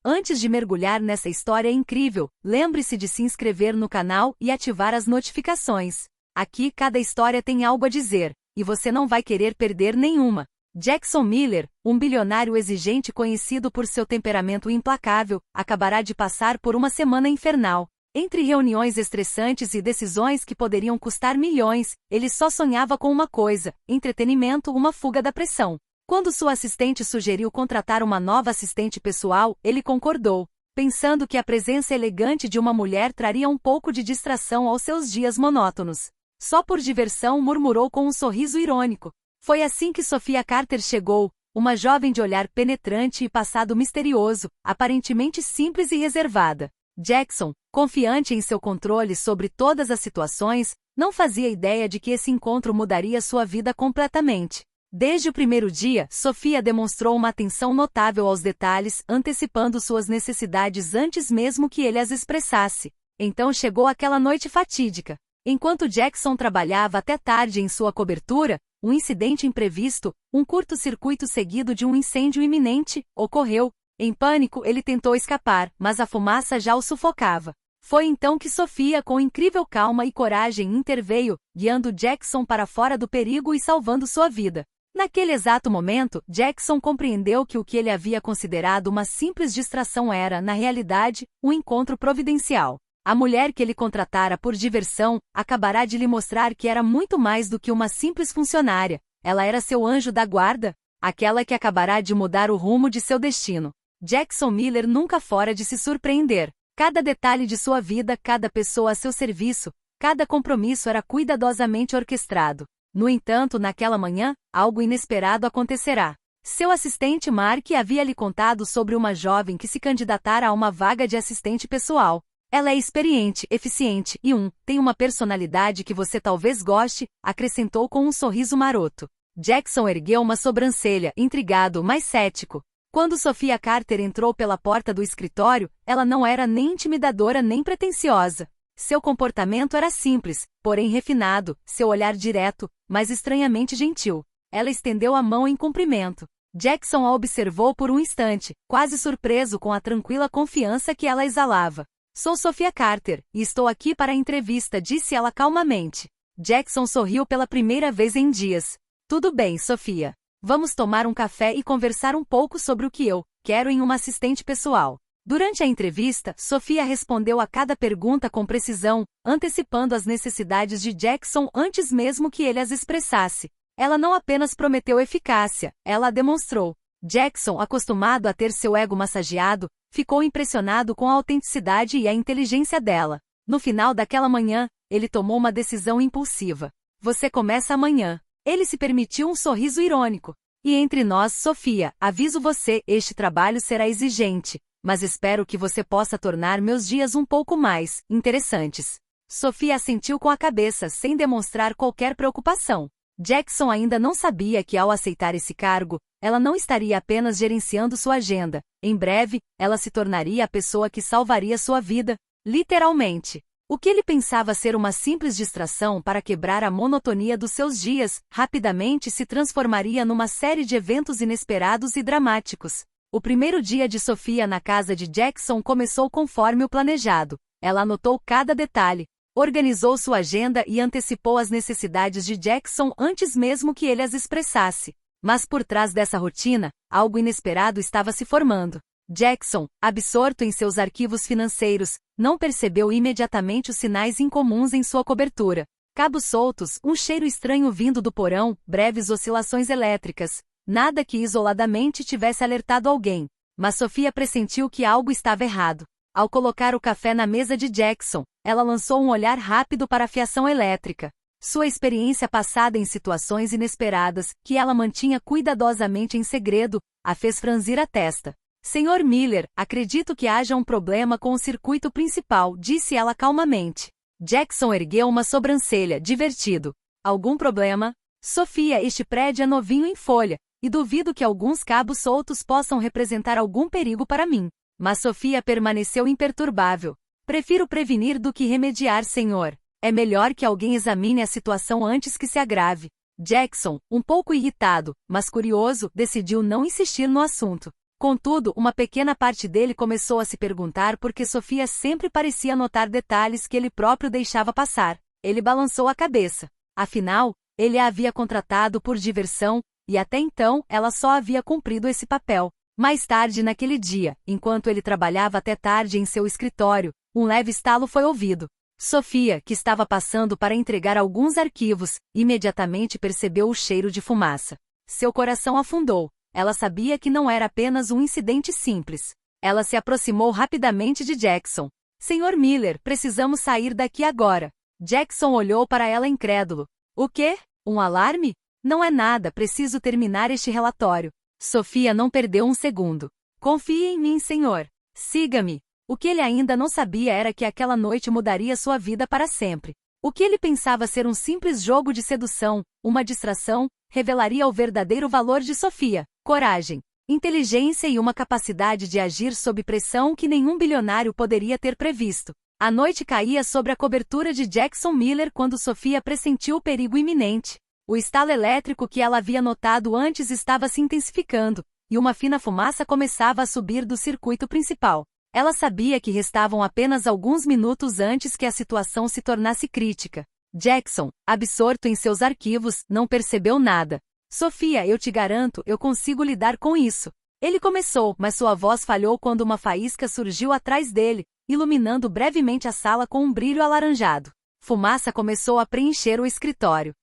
Antes de mergulhar nessa história incrível, lembre-se de se inscrever no canal e ativar as notificações. Aqui cada história tem algo a dizer, e você não vai querer perder nenhuma. Jackson Miller, um bilionário exigente conhecido por seu temperamento implacável, acabará de passar por uma semana infernal. Entre reuniões estressantes e decisões que poderiam custar milhões, ele só sonhava com uma coisa: entretenimento, uma fuga da pressão. Quando sua assistente sugeriu contratar uma nova assistente pessoal, ele concordou, pensando que a presença elegante de uma mulher traria um pouco de distração aos seus dias monótonos. Só por diversão, murmurou com um sorriso irônico. Foi assim que Sophia Carter chegou, uma jovem de olhar penetrante e passado misterioso, aparentemente simples e reservada. Jackson, confiante em seu controle sobre todas as situações, não fazia ideia de que esse encontro mudaria sua vida completamente. Desde o primeiro dia, Sophia demonstrou uma atenção notável aos detalhes, antecipando suas necessidades antes mesmo que ele as expressasse. Então chegou aquela noite fatídica. Enquanto Jackson trabalhava até tarde em sua cobertura, um incidente imprevisto, um curto-circuito seguido de um incêndio iminente, ocorreu. Em pânico, ele tentou escapar, mas a fumaça já o sufocava. Foi então que Sophia, com incrível calma e coragem, interveio, guiando Jackson para fora do perigo e salvando sua vida. Naquele exato momento, Jackson compreendeu que o que ele havia considerado uma simples distração era, na realidade, um encontro providencial. A mulher que ele contratara por diversão acabará de lhe mostrar que era muito mais do que uma simples funcionária. Ela era seu anjo da guarda, aquela que acabará de mudar o rumo de seu destino. Jackson Miller nunca fora de se surpreender. Cada detalhe de sua vida, cada pessoa a seu serviço, cada compromisso era cuidadosamente orquestrado. No entanto, naquela manhã, algo inesperado acontecerá. Seu assistente Mark havia lhe contado sobre uma jovem que se candidatara a uma vaga de assistente pessoal. Ela é experiente, eficiente e tem uma personalidade que você talvez goste, acrescentou com um sorriso maroto. Jackson ergueu uma sobrancelha, intrigado, mas cético. Quando Sophia Carter entrou pela porta do escritório, ela não era nem intimidadora nem pretensiosa. Seu comportamento era simples, porém refinado, seu olhar direto, mas estranhamente gentil. Ela estendeu a mão em cumprimento. Jackson a observou por um instante, quase surpreso com a tranquila confiança que ela exalava. Sou Sophia Carter, e estou aqui para a entrevista, disse ela calmamente. Jackson sorriu pela primeira vez em dias. Tudo bem, Sophia. Vamos tomar um café e conversar um pouco sobre o que eu quero em uma assistente pessoal. Durante a entrevista, Sophia respondeu a cada pergunta com precisão, antecipando as necessidades de Jackson antes mesmo que ele as expressasse. Ela não apenas prometeu eficácia, ela a demonstrou. Jackson, acostumado a ter seu ego massageado, ficou impressionado com a autenticidade e a inteligência dela. No final daquela manhã, ele tomou uma decisão impulsiva. Você começa amanhã. Ele se permitiu um sorriso irônico. E entre nós, Sophia, aviso você, este trabalho será exigente, mas espero que você possa tornar meus dias um pouco mais interessantes. Sophia assentiu com a cabeça, sem demonstrar qualquer preocupação. Jackson ainda não sabia que ao aceitar esse cargo, ela não estaria apenas gerenciando sua agenda. Em breve, ela se tornaria a pessoa que salvaria sua vida, literalmente. O que ele pensava ser uma simples distração para quebrar a monotonia dos seus dias, rapidamente se transformaria numa série de eventos inesperados e dramáticos. O primeiro dia de Sophia na casa de Jackson começou conforme o planejado. Ela anotou cada detalhe, organizou sua agenda e antecipou as necessidades de Jackson antes mesmo que ele as expressasse. Mas por trás dessa rotina, algo inesperado estava se formando. Jackson, absorto em seus arquivos financeiros, não percebeu imediatamente os sinais incomuns em sua cobertura. Cabos soltos, um cheiro estranho vindo do porão, breves oscilações elétricas. Nada que isoladamente tivesse alertado alguém. Mas Sophia pressentiu que algo estava errado. Ao colocar o café na mesa de Jackson, ela lançou um olhar rápido para a fiação elétrica. Sua experiência passada em situações inesperadas, que ela mantinha cuidadosamente em segredo, a fez franzir a testa. Sr. Miller, acredito que haja um problema com o circuito principal, disse ela calmamente. Jackson ergueu uma sobrancelha, divertido. Algum problema? Sophia, este prédio é novinho em folha, e duvido que alguns cabos soltos possam representar algum perigo para mim. Mas Sophia permaneceu imperturbável. Prefiro prevenir do que remediar, senhor. É melhor que alguém examine a situação antes que se agrave. Jackson, um pouco irritado, mas curioso, decidiu não insistir no assunto. Contudo, uma pequena parte dele começou a se perguntar por que Sofia sempre parecia notar detalhes que ele próprio deixava passar. Ele balançou a cabeça. Afinal, ele a havia contratado por diversão, e até então ela só havia cumprido esse papel. Mais tarde naquele dia, enquanto ele trabalhava até tarde em seu escritório, um leve estalo foi ouvido. Sofia, que estava passando para entregar alguns arquivos, imediatamente percebeu o cheiro de fumaça. Seu coração afundou. Ela sabia que não era apenas um incidente simples. Ela se aproximou rapidamente de Jackson. Senhor Miller, precisamos sair daqui agora. Jackson olhou para ela incrédulo. O quê? Um alarme? Não é nada, preciso terminar este relatório. Sofia não perdeu um segundo. Confie em mim, senhor. Siga-me. O que ele ainda não sabia era que aquela noite mudaria sua vida para sempre. O que ele pensava ser um simples jogo de sedução, uma distração, revelaria o verdadeiro valor de Sofia: coragem, inteligência e uma capacidade de agir sob pressão que nenhum bilionário poderia ter previsto. A noite caía sobre a cobertura de Jackson Miller quando Sofia pressentiu o perigo iminente. O estalo elétrico que ela havia notado antes estava se intensificando, e uma fina fumaça começava a subir do circuito principal. Ela sabia que restavam apenas alguns minutos antes que a situação se tornasse crítica. Jackson, absorto em seus arquivos, não percebeu nada. Sofia, eu te garanto, eu consigo lidar com isso. Ele começou, mas sua voz falhou quando uma faísca surgiu atrás dele, iluminando brevemente a sala com um brilho alaranjado. Fumaça começou a preencher o escritório.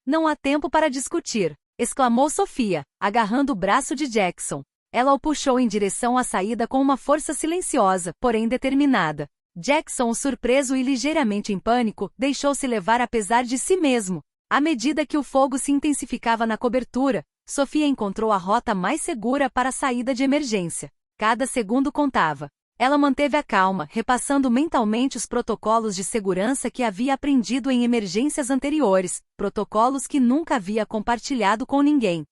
Não há tempo para discutir, exclamou Sofia, agarrando o braço de Jackson. Ela o puxou em direção à saída com uma força silenciosa, porém determinada. Jackson, surpreso e ligeiramente em pânico, deixou-se levar apesar de si mesmo. À medida que o fogo se intensificava na cobertura, Sofia encontrou a rota mais segura para a saída de emergência. Cada segundo contava. Ela manteve a calma, repassando mentalmente os protocolos de segurança que havia aprendido em emergências anteriores, protocolos que nunca havia compartilhado com ninguém.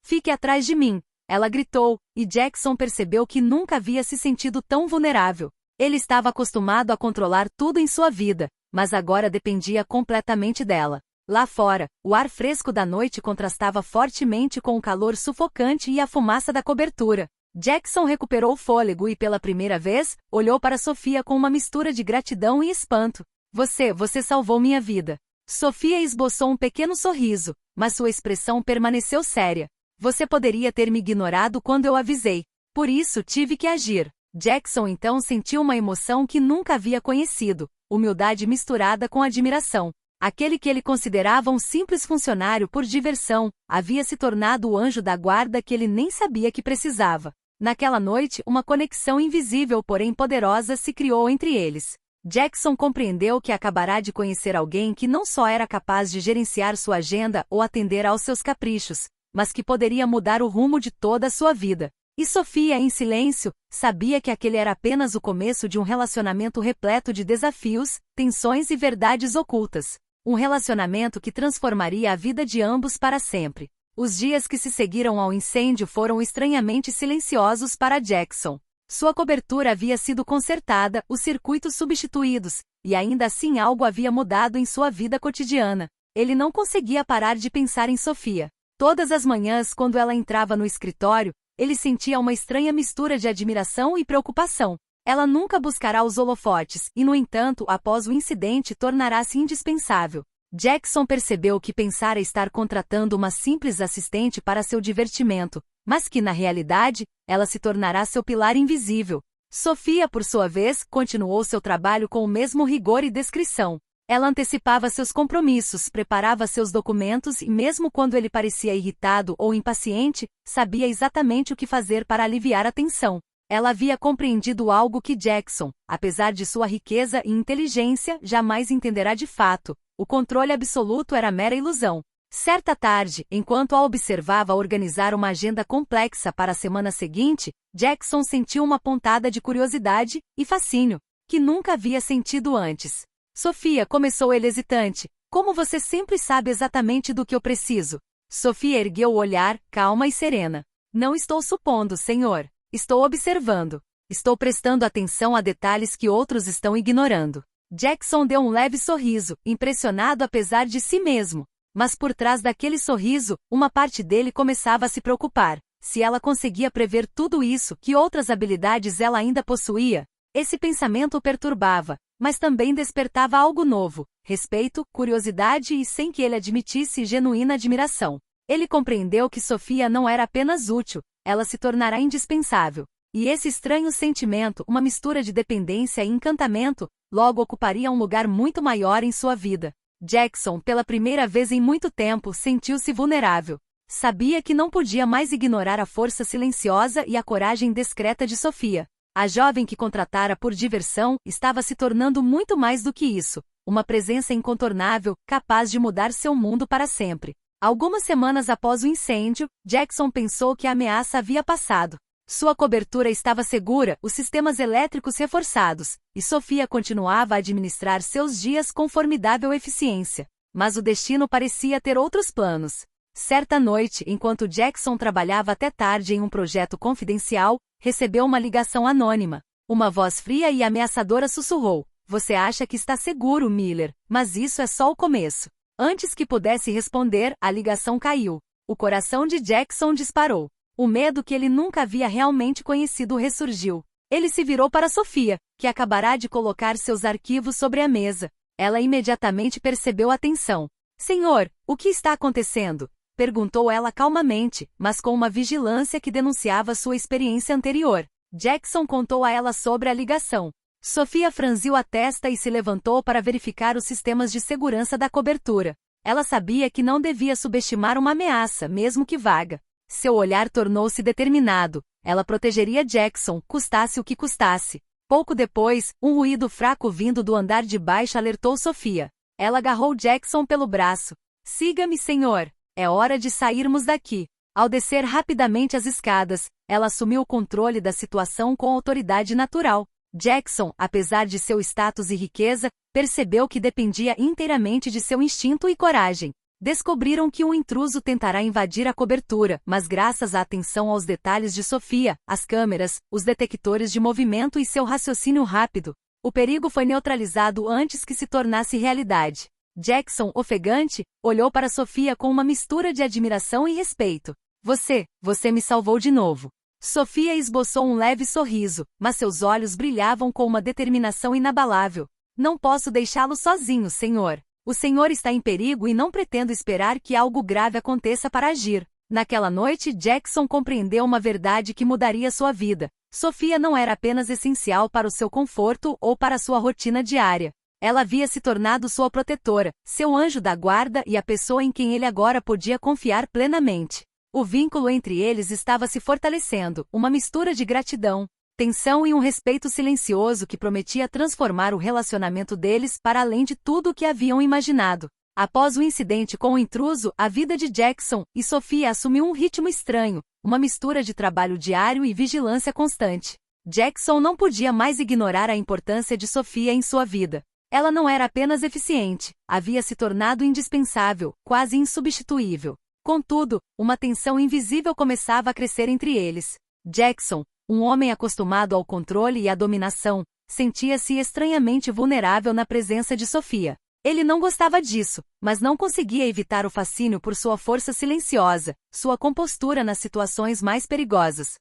Fique atrás de mim, ela gritou, e Jackson percebeu que nunca havia se sentido tão vulnerável. Ele estava acostumado a controlar tudo em sua vida, mas agora dependia completamente dela. Lá fora, o ar fresco da noite contrastava fortemente com o calor sufocante e a fumaça da cobertura. Jackson recuperou o fôlego e pela primeira vez, olhou para Sofia com uma mistura de gratidão e espanto. Você salvou minha vida. Sofia esboçou um pequeno sorriso, mas sua expressão permaneceu séria. Você poderia ter me ignorado quando eu avisei. Por isso tive que agir. Jackson então sentiu uma emoção que nunca havia conhecido, humildade misturada com admiração. Aquele que ele considerava um simples funcionário por diversão, havia se tornado o anjo da guarda que ele nem sabia que precisava. Naquela noite, uma conexão invisível porém poderosa se criou entre eles. Jackson compreendeu que acabará de conhecer alguém que não só era capaz de gerenciar sua agenda ou atender aos seus caprichos, mas que poderia mudar o rumo de toda a sua vida. E Sofia, em silêncio, sabia que aquele era apenas o começo de um relacionamento repleto de desafios, tensões e verdades ocultas. Um relacionamento que transformaria a vida de ambos para sempre. Os dias que se seguiram ao incêndio foram estranhamente silenciosos para Jackson. Sua cobertura havia sido consertada, os circuitos substituídos, e ainda assim algo havia mudado em sua vida cotidiana. Ele não conseguia parar de pensar em Sofia. Todas as manhãs, quando ela entrava no escritório, ele sentia uma estranha mistura de admiração e preocupação. Ela nunca buscará os holofotes, e no entanto, após o incidente tornará-se indispensável. Jackson percebeu que pensara estar contratando uma simples assistente para seu divertimento, mas que na realidade, ela se tornará seu pilar invisível. Sofia, por sua vez, continuou seu trabalho com o mesmo rigor e descrição. Ela antecipava seus compromissos, preparava seus documentos e mesmo quando ele parecia irritado ou impaciente, sabia exatamente o que fazer para aliviar a tensão. Ela havia compreendido algo que Jackson, apesar de sua riqueza e inteligência, jamais entenderá de fato. O controle absoluto era mera ilusão. Certa tarde, enquanto a observava organizar uma agenda complexa para a semana seguinte, Jackson sentiu uma pontada de curiosidade e fascínio, que nunca havia sentido antes. Sofia, começou ele hesitante, como você sempre sabe exatamente do que eu preciso? Sofia ergueu o olhar, calma e serena. Não estou supondo, senhor. Estou observando. Estou prestando atenção a detalhes que outros estão ignorando. Jackson deu um leve sorriso, impressionado apesar de si mesmo. Mas por trás daquele sorriso, uma parte dele começava a se preocupar. Se ela conseguia prever tudo isso, que outras habilidades ela ainda possuía? Esse pensamento o perturbava, mas também despertava algo novo: respeito, curiosidade e, sem que ele admitisse, genuína admiração. Ele compreendeu que Sofia não era apenas útil, ela se tornará indispensável. E esse estranho sentimento, uma mistura de dependência e encantamento, logo ocuparia um lugar muito maior em sua vida. Jackson, pela primeira vez em muito tempo, sentiu-se vulnerável. Sabia que não podia mais ignorar a força silenciosa e a coragem discreta de Sofia. A jovem que contratara por diversão estava se tornando muito mais do que isso: uma presença incontornável, capaz de mudar seu mundo para sempre. Algumas semanas após o incêndio, Jackson pensou que a ameaça havia passado. Sua cobertura estava segura, os sistemas elétricos reforçados, e Sofia continuava a administrar seus dias com formidável eficiência. Mas o destino parecia ter outros planos. Certa noite, enquanto Jackson trabalhava até tarde em um projeto confidencial, recebeu uma ligação anônima. Uma voz fria e ameaçadora sussurrou: "Você acha que está seguro, Miller, mas isso é só o começo." Antes que pudesse responder, a ligação caiu. O coração de Jackson disparou. O medo que ele nunca havia realmente conhecido ressurgiu. Ele se virou para Sofia, que acabará de colocar seus arquivos sobre a mesa. Ela imediatamente percebeu a tensão. "Senhor, o que está acontecendo?" perguntou ela calmamente, mas com uma vigilância que denunciava sua experiência anterior. Jackson contou a ela sobre a ligação. Sofia franziu a testa e se levantou para verificar os sistemas de segurança da cobertura. Ela sabia que não devia subestimar uma ameaça, mesmo que vaga. Seu olhar tornou-se determinado. Ela protegeria Jackson, custasse o que custasse. Pouco depois, um ruído fraco vindo do andar de baixo alertou Sofia. Ela agarrou Jackson pelo braço. "Siga-me, senhor. É hora de sairmos daqui." Ao descer rapidamente as escadas, ela assumiu o controle da situação com autoridade natural. Jackson, apesar de seu status e riqueza, percebeu que dependia inteiramente de seu instinto e coragem. Descobriram que um intruso tentará invadir a cobertura, mas graças à atenção aos detalhes de Sofia, as câmeras, os detectores de movimento e seu raciocínio rápido, o perigo foi neutralizado antes que se tornasse realidade. Jackson, ofegante, olhou para Sofia com uma mistura de admiração e respeito. Você me salvou de novo." Sofia esboçou um leve sorriso, mas seus olhos brilhavam com uma determinação inabalável. "Não posso deixá-lo sozinho, senhor. O senhor está em perigo e não pretendo esperar que algo grave aconteça para agir." Naquela noite, Jackson compreendeu uma verdade que mudaria sua vida. Sofia não era apenas essencial para o seu conforto ou para sua rotina diária. Ela havia se tornado sua protetora, seu anjo da guarda e a pessoa em quem ele agora podia confiar plenamente. O vínculo entre eles estava se fortalecendo, uma mistura de gratidão, tensão e um respeito silencioso que prometia transformar o relacionamento deles para além de tudo o que haviam imaginado. Após o incidente com o intruso, a vida de Jackson e Sofia assumiu um ritmo estranho, uma mistura de trabalho diário e vigilância constante. Jackson não podia mais ignorar a importância de Sofia em sua vida. Ela não era apenas eficiente, havia se tornado indispensável, quase insubstituível. Contudo, uma tensão invisível começava a crescer entre eles. Jackson, um homem acostumado ao controle e à dominação, sentia-se estranhamente vulnerável na presença de Sofia. Ele não gostava disso, mas não conseguia evitar o fascínio por sua força silenciosa, sua compostura nas situações mais perigosas.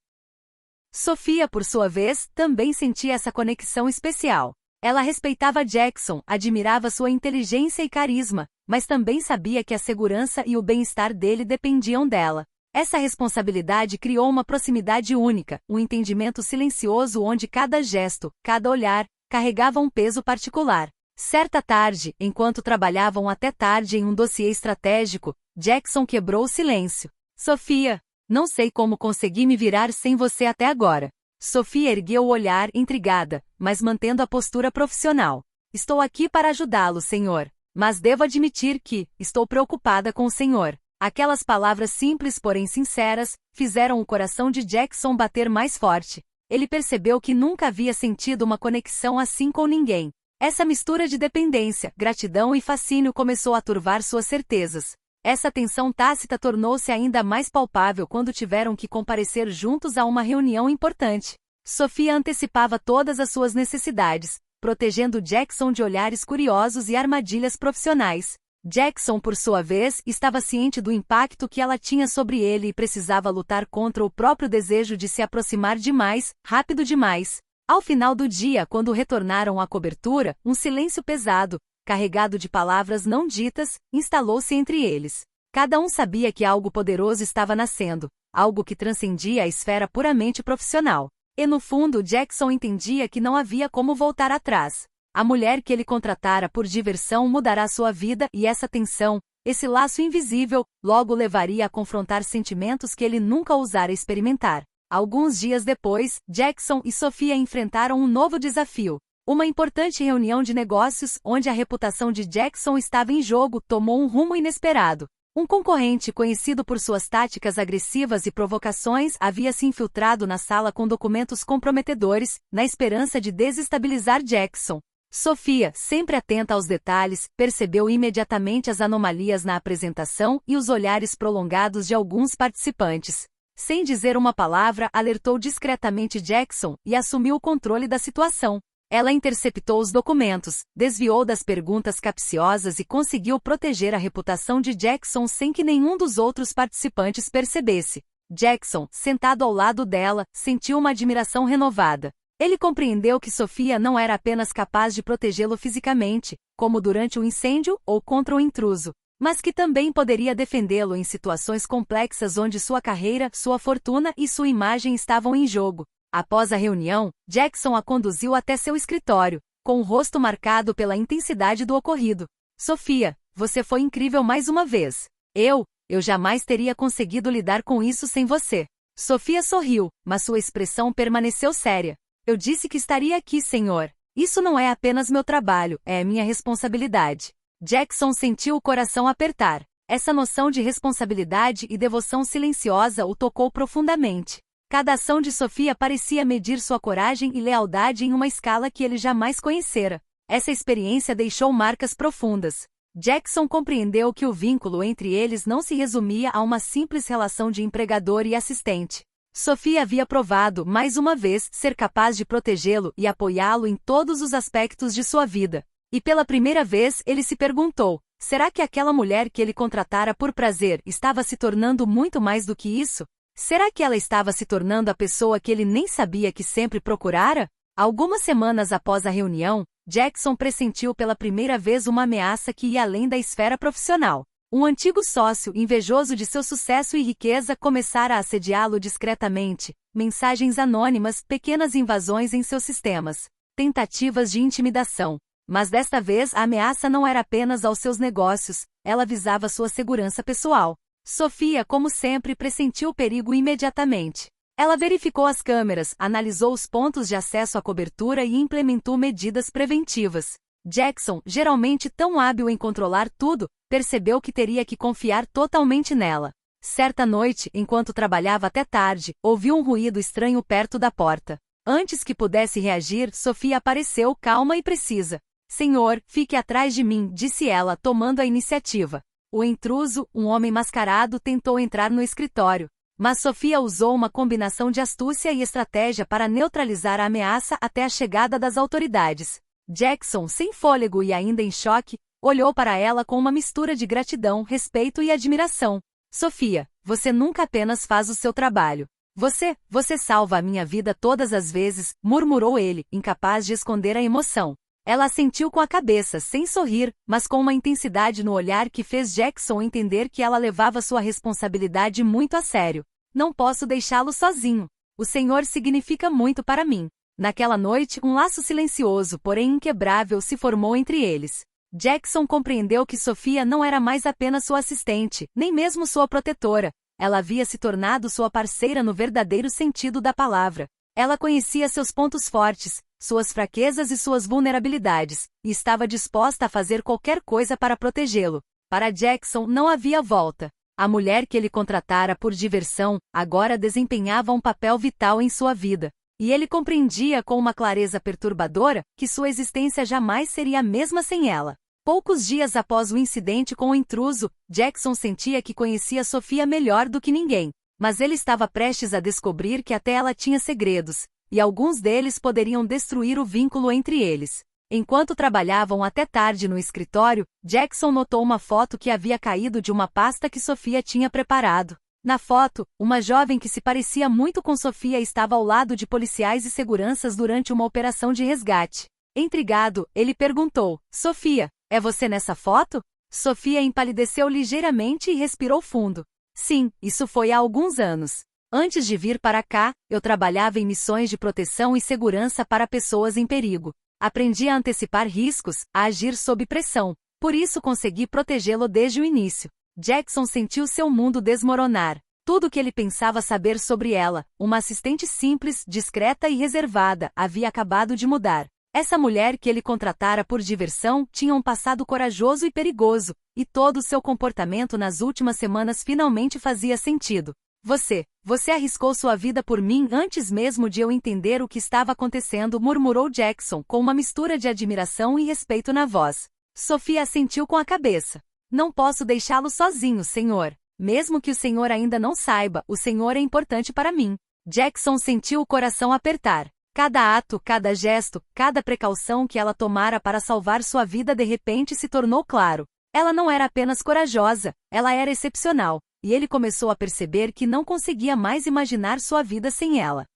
Sofia, por sua vez, também sentia essa conexão especial. Ela respeitava Jackson, admirava sua inteligência e carisma, mas também sabia que a segurança e o bem-estar dele dependiam dela. Essa responsabilidade criou uma proximidade única, um entendimento silencioso onde cada gesto, cada olhar, carregava um peso particular. Certa tarde, enquanto trabalhavam até tarde em um dossiê estratégico, Jackson quebrou o silêncio. "Sofia, não sei como consegui me virar sem você até agora." Sofia ergueu o olhar, intrigada, mas mantendo a postura profissional. "Estou aqui para ajudá-lo, senhor. Mas devo admitir que estou preocupada com o senhor." Aquelas palavras simples, porém sinceras, fizeram o coração de Jackson bater mais forte. Ele percebeu que nunca havia sentido uma conexão assim com ninguém. Essa mistura de dependência, gratidão e fascínio começou a turvar suas certezas. Essa tensão tácita tornou-se ainda mais palpável quando tiveram que comparecer juntos a uma reunião importante. Sofia antecipava todas as suas necessidades, protegendo Jackson de olhares curiosos e armadilhas profissionais. Jackson, por sua vez, estava ciente do impacto que ela tinha sobre ele e precisava lutar contra o próprio desejo de se aproximar demais, rápido demais. Ao final do dia, quando retornaram à cobertura, um silêncio pesado, carregado de palavras não ditas, instalou-se entre eles. Cada um sabia que algo poderoso estava nascendo, algo que transcendia a esfera puramente profissional. E no fundo, Jackson entendia que não havia como voltar atrás. A mulher que ele contratara por diversão mudará sua vida e essa tensão, esse laço invisível, logo levaria a confrontar sentimentos que ele nunca ousara experimentar. Alguns dias depois, Jackson e Sophia enfrentaram um novo desafio. Uma importante reunião de negócios, onde a reputação de Jackson estava em jogo, tomou um rumo inesperado. Um concorrente conhecido por suas táticas agressivas e provocações havia se infiltrado na sala com documentos comprometedores, na esperança de desestabilizar Jackson. Sophia, sempre atenta aos detalhes, percebeu imediatamente as anomalias na apresentação e os olhares prolongados de alguns participantes. Sem dizer uma palavra, alertou discretamente Jackson e assumiu o controle da situação. Ela interceptou os documentos, desviou das perguntas capciosas e conseguiu proteger a reputação de Jackson sem que nenhum dos outros participantes percebesse. Jackson, sentado ao lado dela, sentiu uma admiração renovada. Ele compreendeu que Sophia não era apenas capaz de protegê-lo fisicamente, como durante um incêndio ou contra um intruso, mas que também poderia defendê-lo em situações complexas onde sua carreira, sua fortuna e sua imagem estavam em jogo. Após a reunião, Jackson a conduziu até seu escritório, com o rosto marcado pela intensidade do ocorrido. Sophia, você foi incrível mais uma vez. Eu jamais teria conseguido lidar com isso sem você. Sophia sorriu, mas sua expressão permaneceu séria. Eu disse que estaria aqui, senhor. Isso não é apenas meu trabalho, é minha responsabilidade. Jackson sentiu o coração apertar. Essa noção de responsabilidade e devoção silenciosa o tocou profundamente. Cada ação de Sophia parecia medir sua coragem e lealdade em uma escala que ele jamais conhecera. Essa experiência deixou marcas profundas. Jackson compreendeu que o vínculo entre eles não se resumia a uma simples relação de empregador e assistente. Sophia havia provado, mais uma vez, ser capaz de protegê-lo e apoiá-lo em todos os aspectos de sua vida. E pela primeira vez ele se perguntou, será que aquela mulher que ele contratara por prazer estava se tornando muito mais do que isso? Será que ela estava se tornando a pessoa que ele nem sabia que sempre procurara? Algumas semanas após a reunião, Jackson pressentiu pela primeira vez uma ameaça que ia além da esfera profissional. Um antigo sócio, invejoso de seu sucesso e riqueza, começara a assediá-lo discretamente. Mensagens anônimas, pequenas invasões em seus sistemas. Tentativas de intimidação. Mas desta vez a ameaça não era apenas aos seus negócios, ela visava sua segurança pessoal. Sophia, como sempre, pressentiu o perigo imediatamente. Ela verificou as câmeras, analisou os pontos de acesso à cobertura e implementou medidas preventivas. Jackson, geralmente tão hábil em controlar tudo, percebeu que teria que confiar totalmente nela. Certa noite, enquanto trabalhava até tarde, ouviu um ruído estranho perto da porta. Antes que pudesse reagir, Sophia apareceu calma e precisa. Senhor, fique atrás de mim, disse ela, tomando a iniciativa. O intruso, um homem mascarado, tentou entrar no escritório, mas Sophia usou uma combinação de astúcia e estratégia para neutralizar a ameaça até a chegada das autoridades. Jackson, sem fôlego e ainda em choque, olhou para ela com uma mistura de gratidão, respeito e admiração. Sophia, você nunca apenas faz o seu trabalho. Você salva a minha vida todas as vezes, murmurou ele, incapaz de esconder a emoção. Ela assentiu com a cabeça, sem sorrir, mas com uma intensidade no olhar que fez Jackson entender que ela levava sua responsabilidade muito a sério. Não posso deixá-lo sozinho. O Senhor significa muito para mim. Naquela noite, um laço silencioso, porém inquebrável, se formou entre eles. Jackson compreendeu que Sophia não era mais apenas sua assistente, nem mesmo sua protetora. Ela havia se tornado sua parceira no verdadeiro sentido da palavra. Ela conhecia seus pontos fortes, suas fraquezas e suas vulnerabilidades, e estava disposta a fazer qualquer coisa para protegê-lo. Para Jackson não havia volta. A mulher que ele contratara por diversão, agora desempenhava um papel vital em sua vida. E ele compreendia com uma clareza perturbadora que sua existência jamais seria a mesma sem ela. Poucos dias após o incidente com o intruso, Jackson sentia que conhecia Sophia melhor do que ninguém. Mas ele estava prestes a descobrir que até ela tinha segredos, e alguns deles poderiam destruir o vínculo entre eles. Enquanto trabalhavam até tarde no escritório, Jackson notou uma foto que havia caído de uma pasta que Sofia tinha preparado. Na foto, uma jovem que se parecia muito com Sofia estava ao lado de policiais e seguranças durante uma operação de resgate. Intrigado, ele perguntou: Sofia, é você nessa foto? Sofia empalideceu ligeiramente e respirou fundo. Sim, isso foi há alguns anos. Antes de vir para cá, eu trabalhava em missões de proteção e segurança para pessoas em perigo. Aprendi a antecipar riscos, a agir sob pressão. Por isso consegui protegê-lo desde o início. Jackson sentiu seu mundo desmoronar. Tudo o que ele pensava saber sobre ela, uma assistente simples, discreta e reservada, havia acabado de mudar. Essa mulher que ele contratara por diversão tinha um passado corajoso e perigoso, e todo o seu comportamento nas últimas semanas finalmente fazia sentido. Você arriscou sua vida por mim antes mesmo de eu entender o que estava acontecendo, murmurou Jackson com uma mistura de admiração e respeito na voz. Sofia assentiu com a cabeça. Não posso deixá-lo sozinho, senhor. Mesmo que o senhor ainda não saiba, o senhor é importante para mim. Jackson sentiu o coração apertar. Cada ato, cada gesto, cada precaução que ela tomara para salvar sua vida de repente se tornou claro. Ela não era apenas corajosa, ela era excepcional, e ele começou a perceber que não conseguia mais imaginar sua vida sem ela.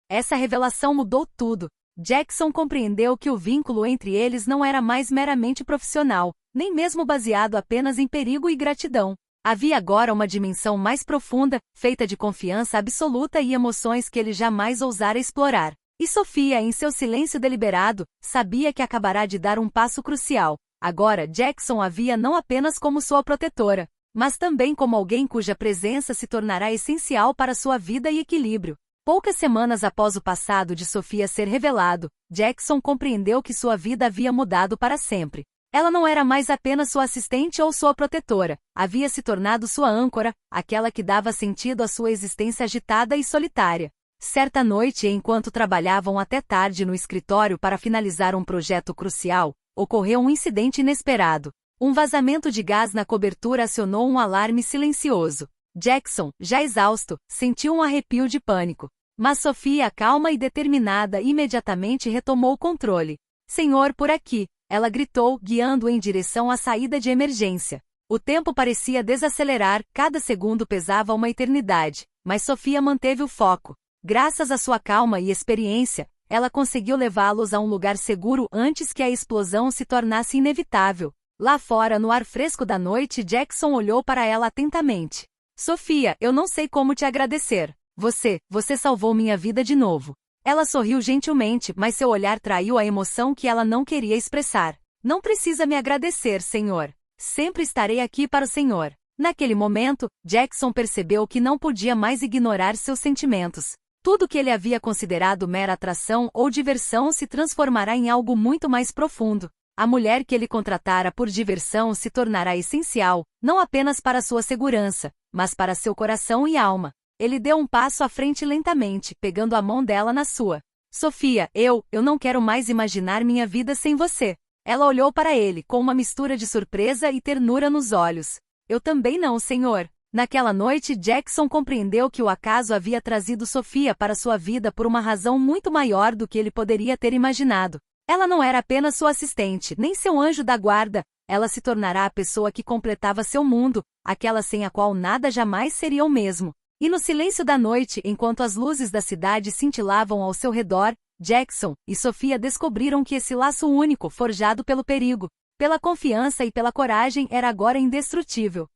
Essa revelação mudou tudo. Jackson compreendeu que o vínculo entre eles não era mais meramente profissional, nem mesmo baseado apenas em perigo e gratidão. Havia agora uma dimensão mais profunda, feita de confiança absoluta e emoções que ele jamais ousara explorar. E Sofia, em seu silêncio deliberado, sabia que acabará de dar um passo crucial. Agora Jackson a via não apenas como sua protetora, mas também como alguém cuja presença se tornará essencial para sua vida e equilíbrio. Poucas semanas após o passado de Sofia ser revelado, Jackson compreendeu que sua vida havia mudado para sempre. Ela não era mais apenas sua assistente ou sua protetora, havia se tornado sua âncora, aquela que dava sentido à sua existência agitada e solitária. Certa noite, enquanto trabalhavam até tarde no escritório para finalizar um projeto crucial, ocorreu um incidente inesperado. Um vazamento de gás na cobertura acionou um alarme silencioso. Jackson, já exausto, sentiu um arrepio de pânico. Mas Sofia, calma e determinada, imediatamente retomou o controle. Senhor, por aqui! Ela gritou, guiando-o em direção à saída de emergência. O tempo parecia desacelerar, cada segundo pesava uma eternidade, mas Sofia manteve o foco. Graças à sua calma e experiência, ela conseguiu levá-los a um lugar seguro antes que a explosão se tornasse inevitável. Lá fora, no ar fresco da noite, Jackson olhou para ela atentamente. Sofia, eu não sei como te agradecer. Você salvou minha vida de novo. Ela sorriu gentilmente, mas seu olhar traiu a emoção que ela não queria expressar. Não precisa me agradecer, senhor. Sempre estarei aqui para o senhor. Naquele momento, Jackson percebeu que não podia mais ignorar seus sentimentos. Tudo que ele havia considerado mera atração ou diversão se transformará em algo muito mais profundo. A mulher que ele contratara por diversão se tornará essencial, não apenas para sua segurança, mas para seu coração e alma. Ele deu um passo à frente lentamente, pegando a mão dela na sua. Sofia, eu não quero mais imaginar minha vida sem você. Ela olhou para ele, com uma mistura de surpresa e ternura nos olhos. Eu também não, senhor. Naquela noite, Jackson compreendeu que o acaso havia trazido Sofia para sua vida por uma razão muito maior do que ele poderia ter imaginado. Ela não era apenas sua assistente, nem seu anjo da guarda. Ela se tornará a pessoa que completava seu mundo, aquela sem a qual nada jamais seria o mesmo. E no silêncio da noite, enquanto as luzes da cidade cintilavam ao seu redor, Jackson e Sofia descobriram que esse laço único, forjado pelo perigo, pela confiança e pela coragem, era agora indestrutível.